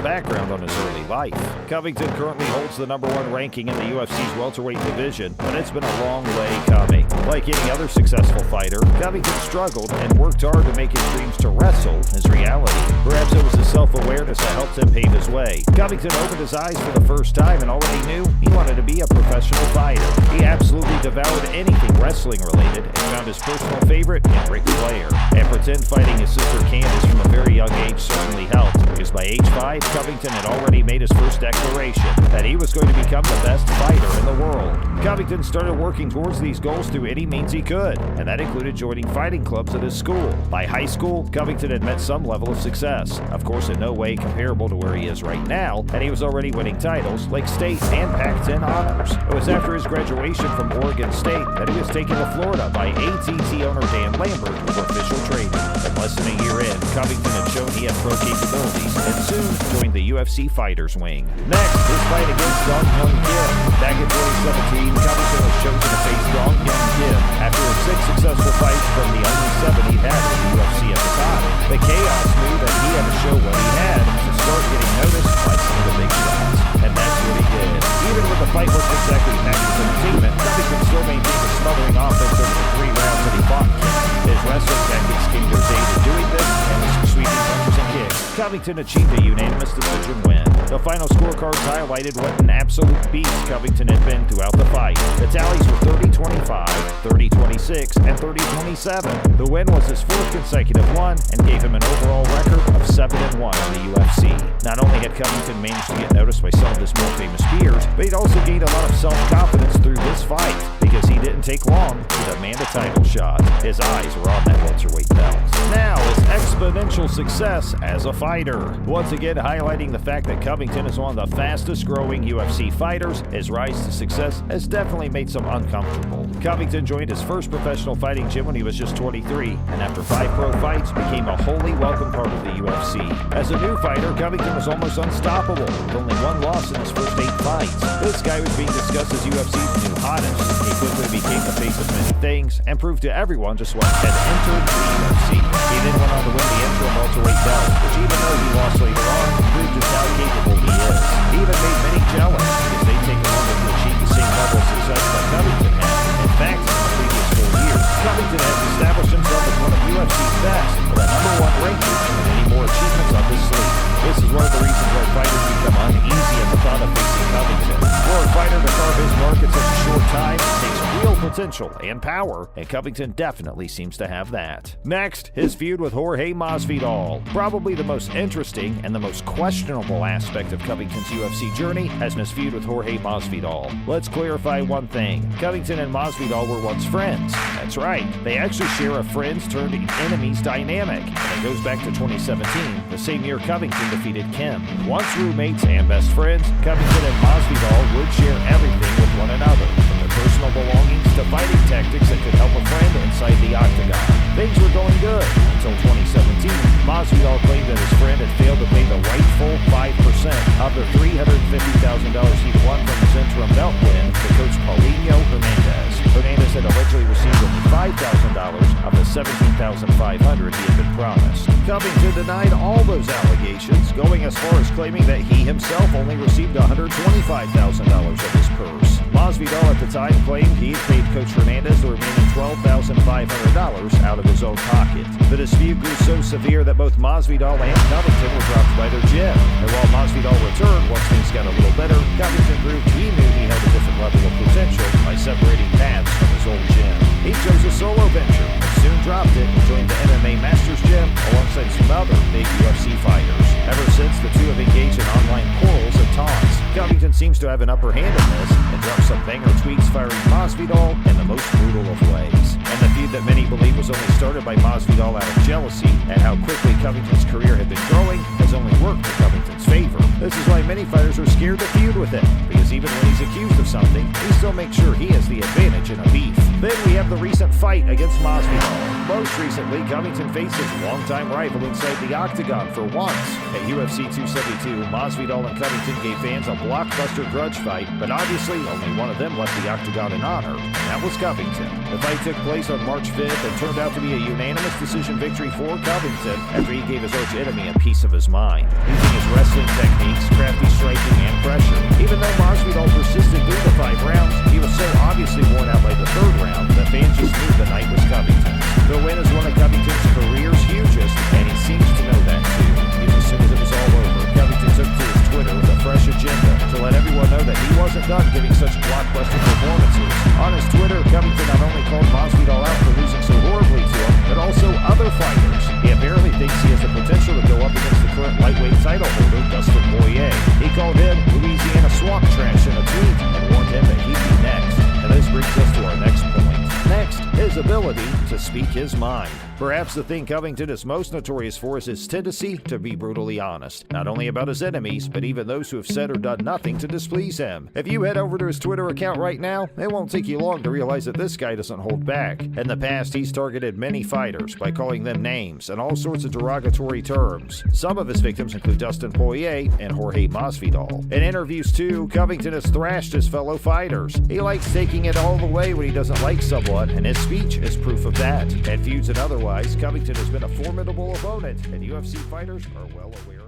background on his early life. Covington currently holds the #1 ranking in the UFC's welterweight division, but it's been a long way coming. Like any other successful fighter, Covington struggled and worked hard to make his dreams to wrestle his reality. Perhaps it was his self-awareness that helped him pave his way. Covington opened his eyes for the first time and already knew he wanted to be a professional fighter. He absolutely devoured anything wrestling related and found his personal favorite in Ric Flair. And pretend fighting his sister Candice from a very young age certainly helped, because by age 5, Covington had already made his first declaration that he was going to become the best fighter in the world. Covington started working towards these goals through any means he could, and that included joining fighting clubs at his school. By high school, Covington had met some level of success, of course in no way comparable to where he is right now, and he was already winning titles like state and Pac-10 honors. It was after his graduation from Oregon State that he was taken to Florida by ATT owner Dan Lambert for official training. And less than a year in, Covington had shown he had pro capabilities and soon joined the UFC Fighters Wing. Next, his fight against Dong Hyun Kim. Back in 2017, Covington was chosen to face Dong Hyun Kim after his 6 successful fights from the only 7 he had in the UFC at the time. The Chaos knew that he had to show what he had to start getting noticed by some of the big shots. And that's what he did. Even with the fight wasn't exactly packed with entertainment, Covington still maintained a smothering offense over the 3 rounds that he fought Kim. His wrestling tactics came to his aid in doing this, and with sweeping punches and kicks, Covington achieved a unanimous decision win. The final scorecards highlighted what an absolute beast Covington had been throughout the fight. The tallies were 30-25, 30-26, and 30-27. The win was his 4th consecutive one and gave him an overall record of 7-1 in the UFC. Not only had Covington managed to get noticed by some of his more famous peers, but he'd also gained a lot of self-confidence through this fight, because he didn't take long to demand a title shot. His eyes were on that welterweight belt. Now, his exponential success as a fighter. Once again highlighting the fact that Covington is one of the fastest growing UFC fighters, his rise to success has definitely made some uncomfortable. Covington joined his first professional fighting gym when he was just 23, and after 5 pro fights, became a wholly welcome part of the UFC. As a new fighter, Covington was almost unstoppable, with only 1 loss in his first 8 fights. This guy was being discussed as UFC's new hottest. He quickly became the face of many things, and proved to everyone just what had entered the UFC. He then went on to win the interim welterweight belt, which even though he lost later on, proved just how capable he is. He even made many jealous, because they'd taken longer to achieve the same level of success that Covington had. In fact, in the previous 4 years, Covington has established himself as one of UFC's best, with a #1 ranking and many more achievements up his sleeve. This is one of the reasons why fighters become uneasy at the thought of facing Covington. For a fighter to carve his mark in such a short time takes real potential and power, and Covington definitely seems to have that. Next, his feud with Jorge Masvidal. Probably the most interesting and the most questionable aspect of Covington's UFC journey has been his feud with Jorge Masvidal. Let's clarify one thing. Covington and Masvidal were once friends. That's right. They actually share a friends-turned-enemies dynamic, and it goes back to 2017, the same year Covington defeated Kim. Once roommates and best friends, Covington and Masvidal would share everything with one another, from their personal belongings to fighting tactics that could help a friend inside the octagon. Things were going good until 2017. Masvidal claimed that his friend had failed to pay the rightful 5% of the $350,000 he'd won from his interim belt win to coach Paulinho Hernandez. Hernandez had allegedly received only $5,000 of the $17,500 he had been promised. Covington denied all those allegations, going as far as claiming that he himself only received $125,000 of his purse. Masvidal at the time claimed he had paid Coach Hernandez the remaining $12,500 out of his own pocket. The dispute grew so severe that both Masvidal and Covington were dropped by their gym. And while Masvidal returned once things got a little better, Covington proved he knew he had a different level of potential by separating paths from his old gym. He chose a solo venture and soon dropped it and joined the MMA Masters Gym alongside some other big UFC fighters. Ever since, the two have engaged in online quarrels and taunts. Covington seems to have an upper hand in this and dropped some banger tweets firing Masvidal in the most brutal of ways. And the feud that many believe was only started by Masvidal out of jealousy and how quickly Covington's career had been growing has only worked in Covington's favor. This is why many fighters are scared to feud with him, because even when he's accused of something, he still makes sure he has the advantage in a beef. Then we have the recent fight against Masvidal. Most recently, Covington faced his longtime rival inside the octagon for once. At UFC 272, Masvidal and Covington gave fans a blockbuster grudge fight, but obviously only one of them left the octagon in honor, and that was Covington. The fight took place on March 5th and turned out to be a unanimous decision victory for Covington after he gave his arch enemy a piece of his mind. Using his wrestling technique crafty striking and pressure. Even though Masvidal persisted through the 5 rounds, he was so obviously worn out by the 3rd round that fans just knew the night was Covington's. The win is one of Covington's career's hugest, and he seems to know that too. Even as soon as it was all over, Covington took to his Twitter with a fresh agenda to let everyone know that he wasn't done giving such blockbuster performances. On his Twitter, Covington not only called Masvidal out for losing so horribly to him, but also other fighters. He apparently thinks he has the potential to go up against the current lightweight title holder, Dustin Poirier. He called him Louisiana swamp trash in a tweet and warned him that he'd be next. And this brings us to our next point. Next, his ability to speak his mind. Perhaps the thing Covington is most notorious for is his tendency to be brutally honest, not only about his enemies, but even those who have said or done nothing to displease him. If you head over to his Twitter account right now, it won't take you long to realize that this guy doesn't hold back. In the past, he's targeted many fighters by calling them names and all sorts of derogatory terms. Some of his victims include Dustin Poirier and Jorge Masvidal. In interviews too, Covington has thrashed his fellow fighters. He likes taking it all the way when he doesn't like someone, and his speech is proof of that. At feuds and otherwise, Covington has been a formidable opponent, and UFC fighters are well aware